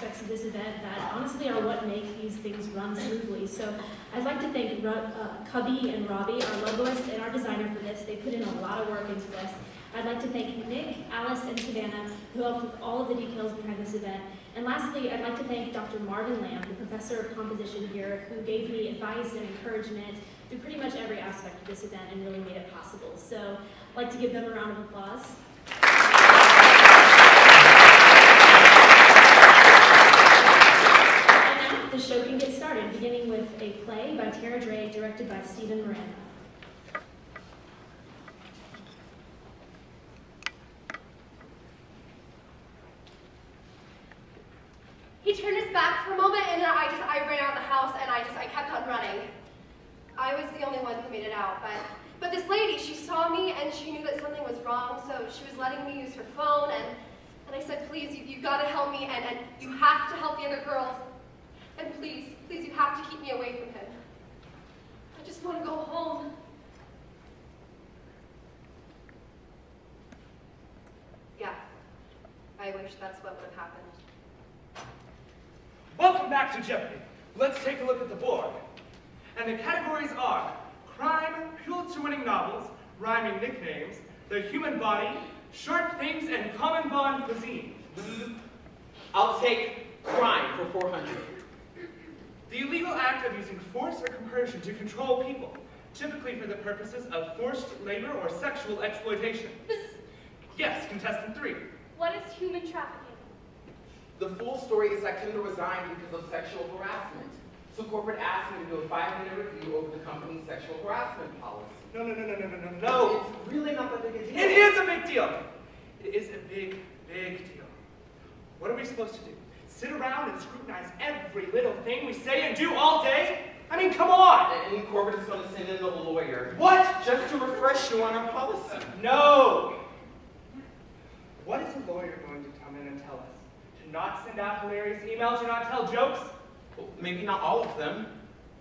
aspects of this event that honestly are what make these things run smoothly. So I'd like to thank Cubby and Robbie, our logoist and our designer for this. They put in a lot of work into this. I'd like to thank Nick, Alice, and Savannah, who helped with all of the details behind this event. And lastly, I'd like to thank Dr. Marvin Lamb, the professor of composition here, who gave me advice and encouragement through pretty much every aspect of this event and really made it possible. So I'd like to give them a round of applause. And now the show can get started, beginning with a play by Terra Dray, directed by Stephen Miranda. He turned his back for a moment, and then I ran out of the house, and I kept on running. I was the only one who made it out, but this lady, she saw me, and she knew that something was wrong, so she was letting me use her phone, and I said, please, you gotta help me, and you have to help the other girls, and please, you have to keep me away from him. I just want to go home. Yeah, I wish that's what would have happened. Welcome back to Jeopardy! Let's take a look at the board. And the categories are crime, Pulitzer-winning novels, rhyming nicknames, the human body, short things, and common bond cuisine. I'll take crime for 400. The illegal act of using force or coercion to control people, typically for the purposes of forced labor or sexual exploitation. Yes, contestant 3. What is human trafficking? The full story is that Kendall resigned because of sexual harassment. So corporate asked me to do a 5-minute review over the company's sexual harassment policy. No. It's really not that big a deal. It is a big deal. It is a big, big deal. What are we supposed to do? Sit around and scrutinize every little thing we say and do all day? I mean, come on! And corporate is going to send in a lawyer. What? Just to refresh you on our policy. No! What is a lawyer going to come in and tell us? To not send out hilarious emails, to not tell jokes? Well, maybe not all of them.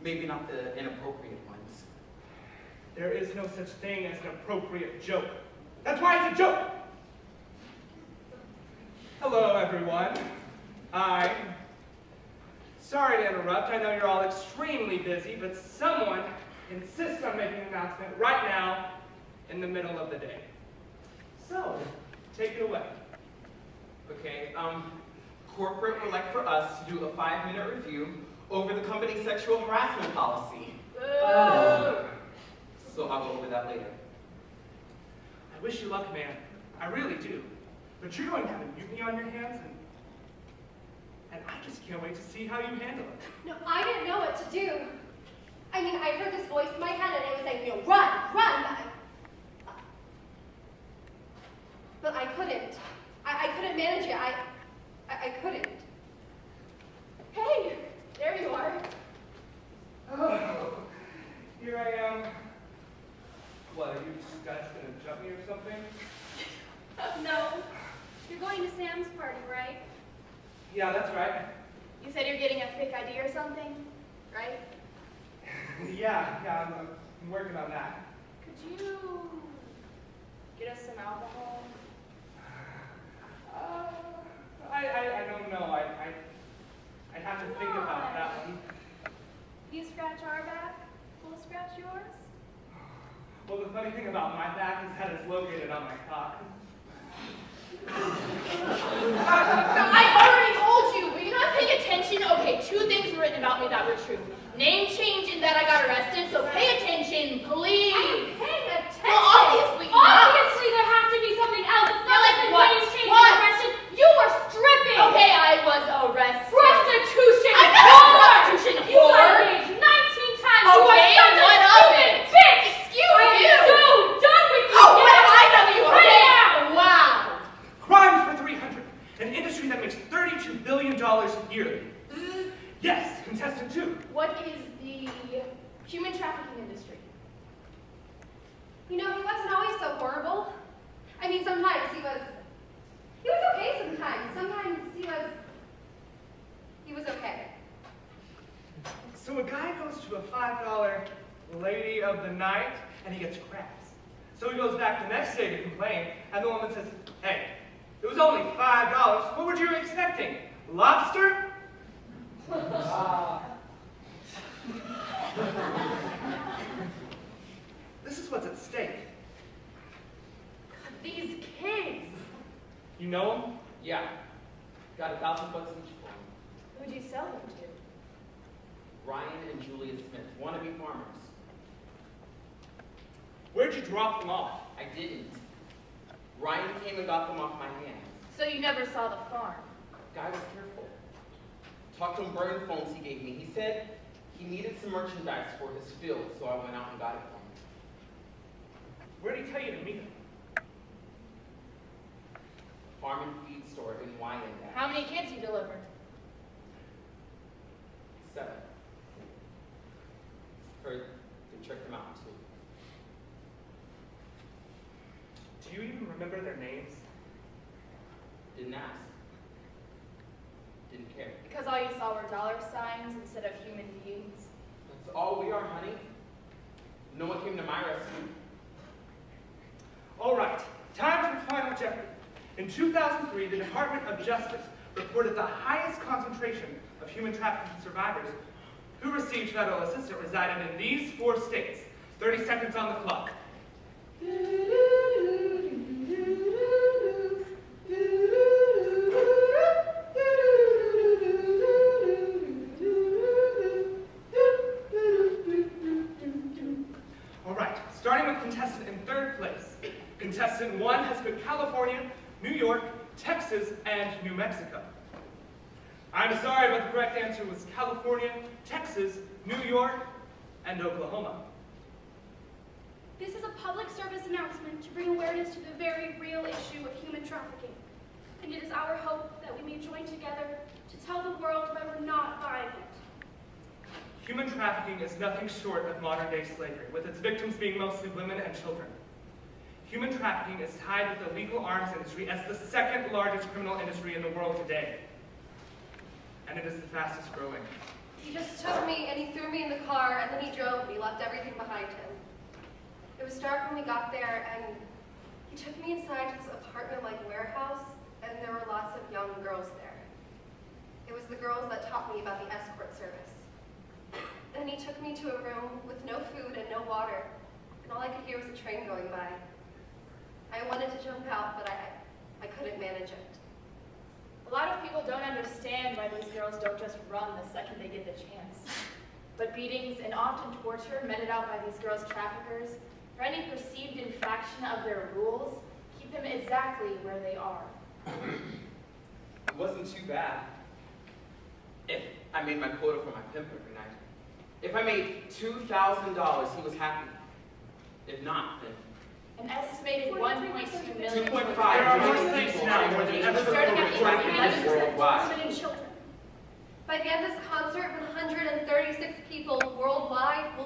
Maybe not the inappropriate ones. There is no such thing as an appropriate joke. That's why it's a joke! Hello, everyone. Sorry to interrupt. I know you're all extremely busy, but someone insists on making an announcement right now in the middle of the day. So, take it away. Okay, corporate would like for us to do a 5-minute review over the company's sexual harassment policy. So I'll go over that later. I wish you luck, man. I really do. But you're going to have a mutiny on your hands, and I just can't wait to see how you handle it. No, I didn't know what to do. I mean, I heard this voice in my head, and it was saying, run! But I couldn't. I couldn't manage it. I couldn't. Hey, there you are. Oh, here I am. What, are you guys gonna jump me or something? No. You're going to Sam's party, right? Yeah, that's right. You said you're getting a fake ID or something, right? Yeah, I'm working on that. Could you get us some alcohol? I don't know. I'd have to think about that one. You scratch our back, we'll scratch yours. Well, the funny thing about my back is that it's located on my cock. I already told you. Were you not paying attention? Okay, 2 things were written about me that were true. Name change and that I got arrested, so pay attention, please. I'm paying attention. Well, obviously not. Obviously there has to be something else. It's not like the name change and arrested. You were stripping. Okay, I was arrested. Prostitution. I never prostitution You got whore. engaged 19 times. Okay, you are such what a of stupid it? bitch. Excuse I'm you. so done with you. Oh, what have I done to you? Right Okay. now. Wow. Crime for 300, an industry that makes $32 billion yearly. Yes, contestant 2. What is the human trafficking industry? You know, he wasn't always so horrible. I mean, sometimes he was okay sometimes. Sometimes he was okay. So a guy goes to a $5 lady of the night, and he gets crabs. So he goes back the next day to complain, and the woman says, hey, it was only $5. What were you expecting? Lobster? This is what's at stake. These kids. You know them? Yeah. Got $1,000 each for them. Who'd you sell them to? Ryan and Julia Smith, wannabe farmers. Where'd you drop them off? I didn't. Ryan came and got them off my hands. So you never saw the farm? Guy was careful. Talked to him burn phones he gave me. He said he needed some merchandise for his field, so I went out and got it for him. Where'd he tell you to meet him? Farm and feed store in Wyandotte. How many kids you delivered? 7. Heard they tricked them out too. Do you even remember their names? Didn't ask. Didn't care. Because all you saw were dollar signs instead of human beings. That's all we are, honey. No one came to my rescue. All right, time for Final Jeopardy. In 2003, the Department of Justice reported the highest concentration of human trafficking survivors who received federal assistance resided in these 4 states. 30 seconds on the clock. All right, starting with contestant in 3rd place. Contestant 1 has put California, New York, Texas, and New Mexico. I'm sorry, but the correct answer was California, Texas, New York, and Oklahoma. This is a public service announcement to bring awareness to the very real issue of human trafficking. And it is our hope that we may join together to tell the world why we're not buying it. Human trafficking is nothing short of modern-day slavery, with its victims being mostly women and children. Human trafficking is tied with the legal arms industry as the 2nd largest criminal industry in the world today. And it is the fastest growing. He just took me and he threw me in the car and then he drove me, left everything behind him. It was dark when we got there and he took me inside this apartment-like warehouse and there were lots of young girls there. It was the girls that taught me about the escort service. Then he took me to a room with no food and no water and all I could hear was a train going by. I wanted to jump out, but I couldn't manage it. A lot of people don't understand why these girls don't just run the second they get the chance. But beatings and often torture meted out by these girls' traffickers for any perceived infraction of their rules keep them exactly where they are. It wasn't too bad. If I made my quota for my pimp every night. If I made $2,000, he was happy. If not, then An estimated 1.2 million. 2.5 There are more million states people now are more than engaged ever in Starting at criminal trafficking worldwide. Women and children. By the end of this concert, 136 people worldwide will